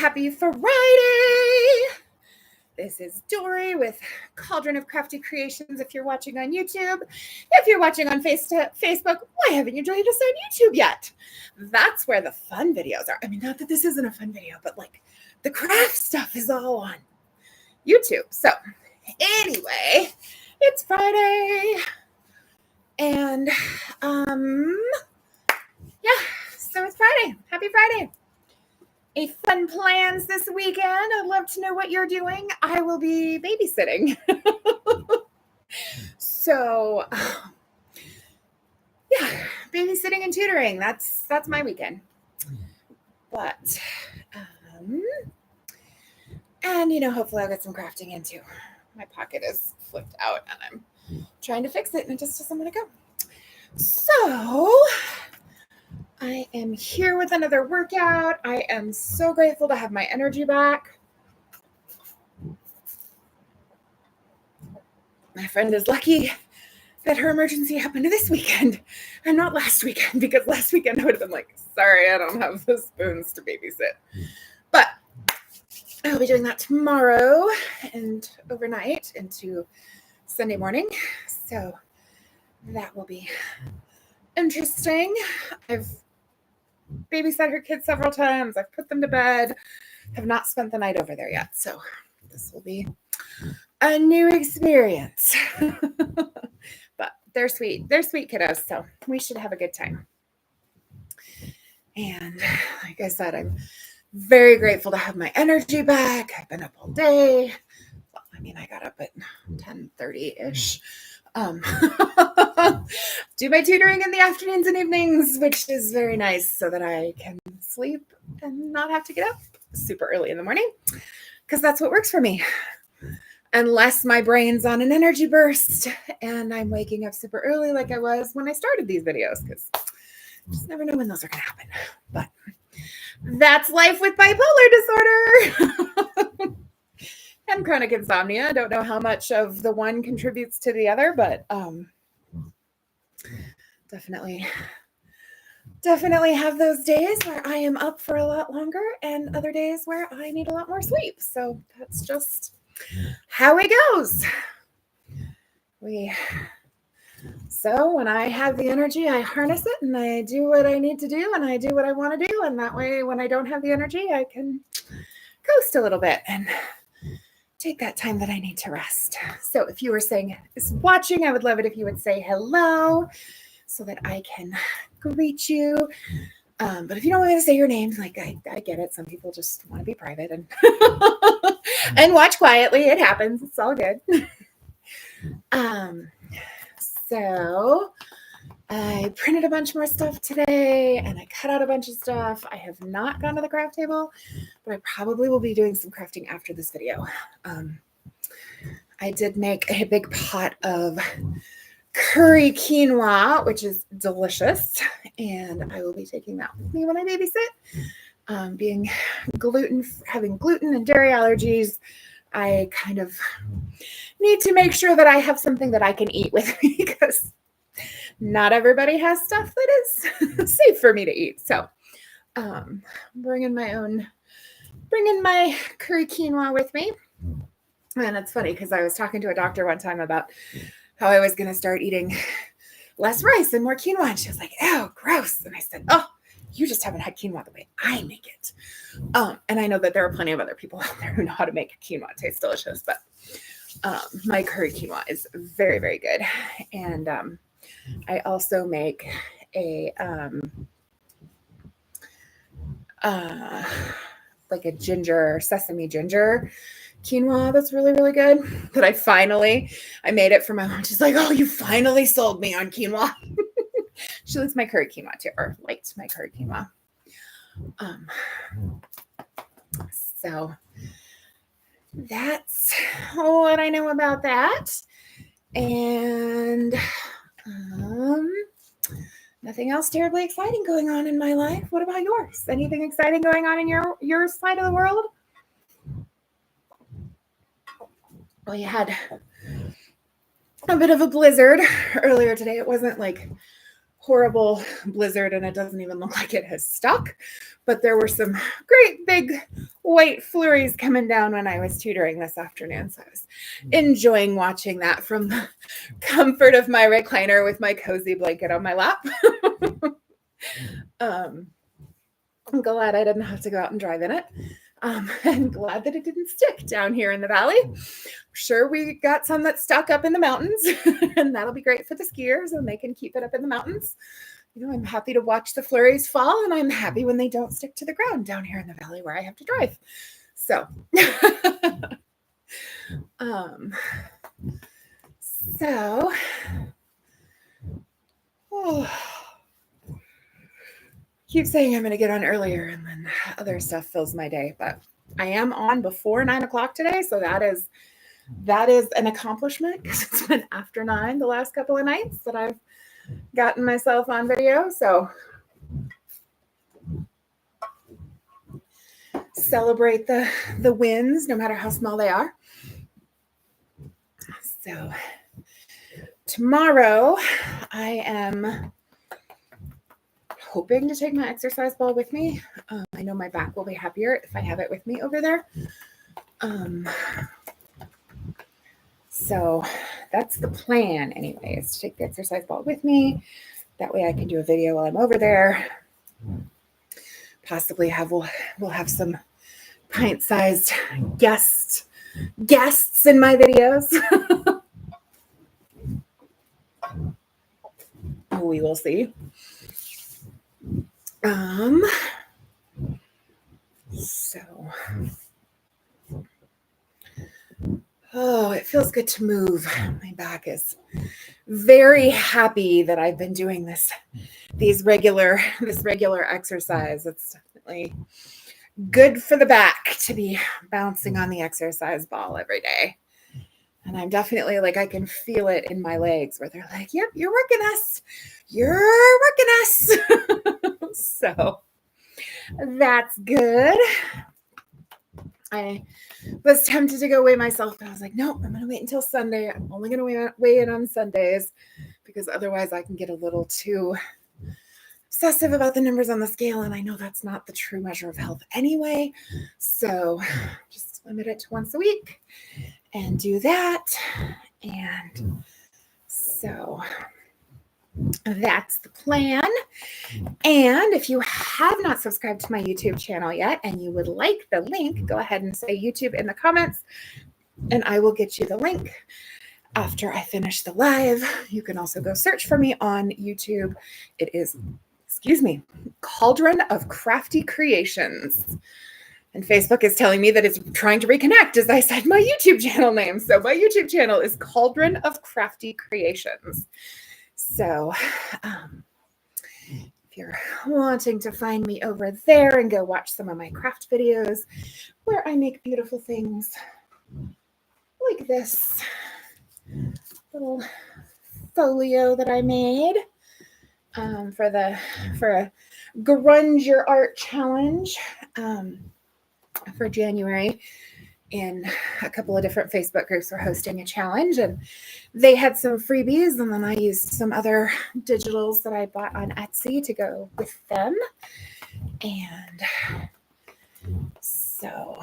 Happy Friday! This is Dory with Cauldron of Crafty Creations. If you're watching on YouTube, if you're watching on Facebook, why haven't you joined us on YouTube yet? That's where the fun videos are. I mean, not that this isn't a fun video, but like the craft stuff is all on YouTube. So anyway, it's Friday. And yeah, so it's Friday. Happy Friday. Any fun plans this weekend? I'd love to know what you're doing. I will be babysitting. So, yeah, babysitting and tutoring. That's my weekend. But, and hopefully I'll get some crafting in too. My pocket is flipped out and I'm trying to fix it and it just doesn't want to go. So, I am here with another workout. I am so grateful to have my energy back. My friend is lucky that her emergency happened this weekend and not last weekend, because last weekend I would have been like, sorry, I don't have the spoons to babysit. But I'll be doing that tomorrow and overnight into Sunday morning. So that will be interesting. I've babysat her kids several times. I've put them to bed. Have not spent the night over there yet. So this will be a new experience. But they're sweet. They're sweet kiddos. So we should have a good time. And like I said, I'm very grateful to have my energy back. I've been up all day. Well, I mean, I got up at 10:30-ish. Do my tutoring in the afternoons and evenings, which is very nice so that I can sleep and not have to get up super early in the morning, because that's what works for me. Unless my brain's on an energy burst and I'm waking up super early like I was when I started these videos, because I just never know when those are going to happen. But that's life with bipolar disorder. And chronic insomnia. I don't know how much of the one contributes to the other, but definitely have those days where I am up for a lot longer and other days where I need a lot more sleep. So that's just how it goes. So when I have the energy, I harness it and I do what I need to do and I do what I want to do. And that way, when I don't have the energy, I can coast a little bit and take that time that I need to rest. So if you were watching, I would love it if you would say hello so that I can greet you. But if you don't want me to say your name, like I get it. Some people just want to be private and and watch quietly. It happens. It's all good. So I printed a bunch more stuff today and I cut out a bunch of stuff. I have not gone to the craft table, but I probably will be doing some crafting after this video. I did make a big pot of curry quinoa, which is delicious, and I will be taking that with me when I babysit. Having gluten and dairy allergies, I kind of need to make sure that I have something that I can eat with me, because not everybody has stuff that is safe for me to eat. So bringing my curry quinoa with me. And it's funny because I was talking to a doctor one time about how I was going to start eating less rice and more quinoa. And she was like, oh, gross. And I said, oh, you just haven't had quinoa the way I make it. And I know that there are plenty of other people out there who know how to make quinoa taste delicious, but my curry quinoa is very, very good. And I also make a like a sesame ginger quinoa that's really, really good. That I made it for my mom. She's like, oh, you finally sold me on quinoa. She likes my curry quinoa too, or liked my curry quinoa. So that's what I know about that. And nothing else terribly exciting going on in my life. What about yours? Anything exciting going on in your side of the world? Well, you had a bit of a blizzard earlier today. It wasn't like horrible blizzard and it doesn't even look like it has stuck. But there were some great big white flurries coming down when I was tutoring this afternoon. So I was enjoying watching that from the comfort of my recliner with my cozy blanket on my lap. I'm glad I didn't have to go out and drive in it. And glad that it didn't stick down here in the valley. Sure, we got some that stuck up in the mountains, and that'll be great for the skiers, and they can keep it up in the mountains. You know, I'm happy to watch the flurries fall, and I'm happy when they don't stick to the ground down here in the valley where I have to drive. So, keep saying I'm going to get on earlier and then other stuff fills my day, but I am on before 9 o'clock today. So that is an accomplishment because it's been after 9 the last couple of nights that I've gotten myself on video. So celebrate the wins, no matter how small they are. So tomorrow I am hoping to take my exercise ball with me. I know my back will be happier if I have it with me over there. So that's the plan anyway, is to take the exercise ball with me. That way I can do a video while I'm over there. Possibly we'll have some pint-sized guests in my videos. We will see. It feels good to move. My back is very happy that I've been doing this regular exercise. It's definitely good for the back to be bouncing on the exercise ball every day. And I'm definitely I can feel it in my legs where they're like, yep, you're working us. So that's good. I was tempted to go weigh myself, but I was like, nope, I'm going to wait until Sunday. I'm only going to weigh in on Sundays because otherwise I can get a little too obsessive about the numbers on the scale. And I know that's not the true measure of health anyway. So just limit it to once a week and do that. And so that's the plan. And if you have not subscribed to my YouTube channel yet and you would like the link, go ahead and say YouTube in the comments and I will get you the link after I finish the live. You can also go search for me on YouTube. It is, Cauldron of Crafty Creations. And Facebook is telling me that it's trying to reconnect as I said my YouTube channel name. So my YouTube channel is Cauldron of Crafty Creations. So if you're wanting to find me over there and go watch some of my craft videos where I make beautiful things like this little folio that I made for a Grunge Your Art challenge for January. In a couple of different Facebook groups were hosting a challenge and they had some freebies, and then I used some other digitals that I bought on Etsy to go with them. And so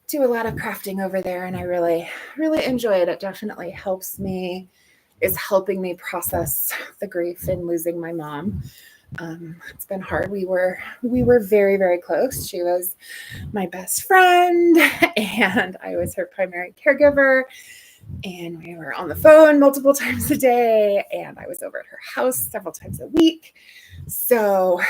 do a lot of crafting over there, and I really, really enjoy it. It definitely is helping me process the grief in losing my mom. It's been hard. We were very, very close. She was my best friend and I was her primary caregiver, and we were on the phone multiple times a day, and I was over at her house several times a week. So,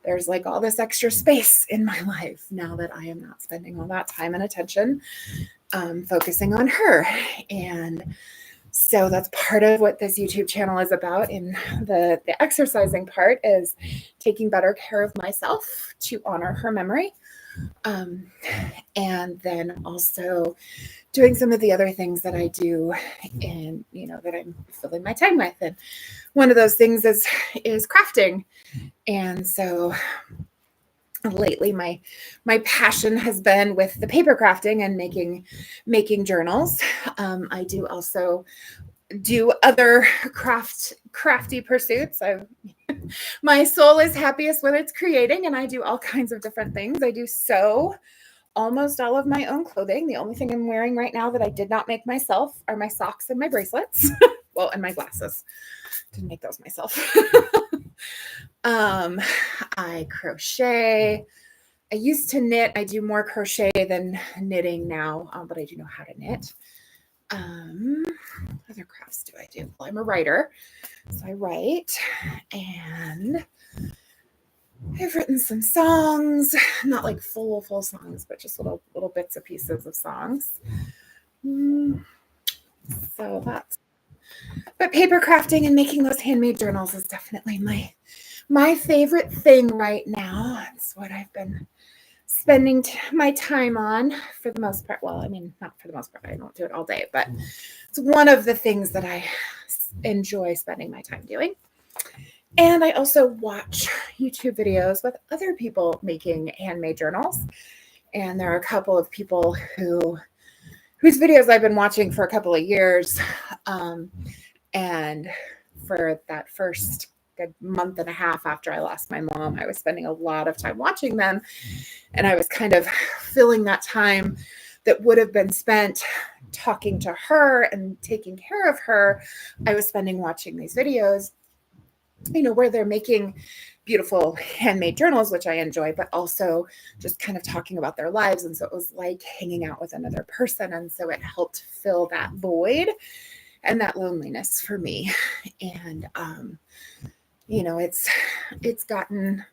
there's all this extra space in my life now that I am not spending all that time and attention focusing on her. And so that's part of what this YouTube channel is about. In the exercising part is taking better care of myself to honor her memory. And then also doing some of the other things that I do and, that I'm filling my time with. And one of those things is crafting. And so lately my passion has been with the paper crafting and making journals. I do also do other crafty pursuits. My soul is happiest when it's creating, and I do all kinds of different things. I do sew almost all of my own clothing. The only thing I'm wearing right now that I did not make myself are my socks and my bracelets. Well, and my glasses. Didn't make those myself. I crochet. I used to knit. I do more crochet than knitting now, but I do know how to knit. What other crafts do I do? Well, I'm a writer, so I write, and I've written some songs, not like full songs, but just little bits and pieces of songs. So but paper crafting and making those handmade journals is definitely my favorite thing right now. It's what I've been spending my time on for the most part. Well, I mean, not for the most part. I don't do it all day, but it's one of the things that I enjoy spending my time doing. And I also watch YouTube videos with other people making handmade journals. And there are a couple of people whose videos I've been watching for a couple of years. And for that first good month and a half after I lost my mom, I was spending a lot of time watching them. And I was kind of filling that time that would have been spent talking to her and taking care of her. I was spending watching these videos, where they're making beautiful handmade journals, which I enjoy, but also just kind of talking about their lives. And so it was like hanging out with another person. And so it helped fill that void and that loneliness for me. And, it's gotten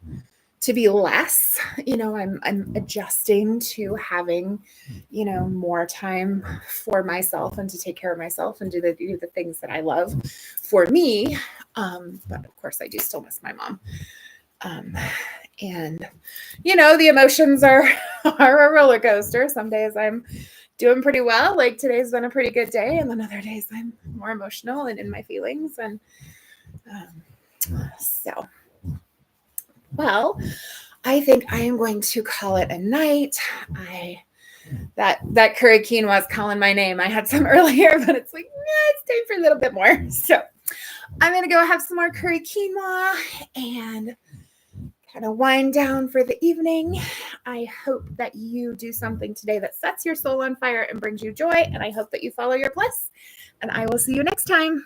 to be less, I'm adjusting to having, more time for myself and to take care of myself and do the things that I love for me. But of course I do still miss my mom. And, the emotions are a roller coaster. Some days I'm doing pretty well. Like today's been a pretty good day. And then other days I'm more emotional and in my feelings. And well, I think I am going to call it a night. That curry quinoa is calling my name. I had some earlier, but it's like, it's time for a little bit more. So I'm going to go have some more curry quinoa and kind of wind down for the evening. I hope that you do something today that sets your soul on fire and brings you joy. And I hope that you follow your bliss. And I will see you next time.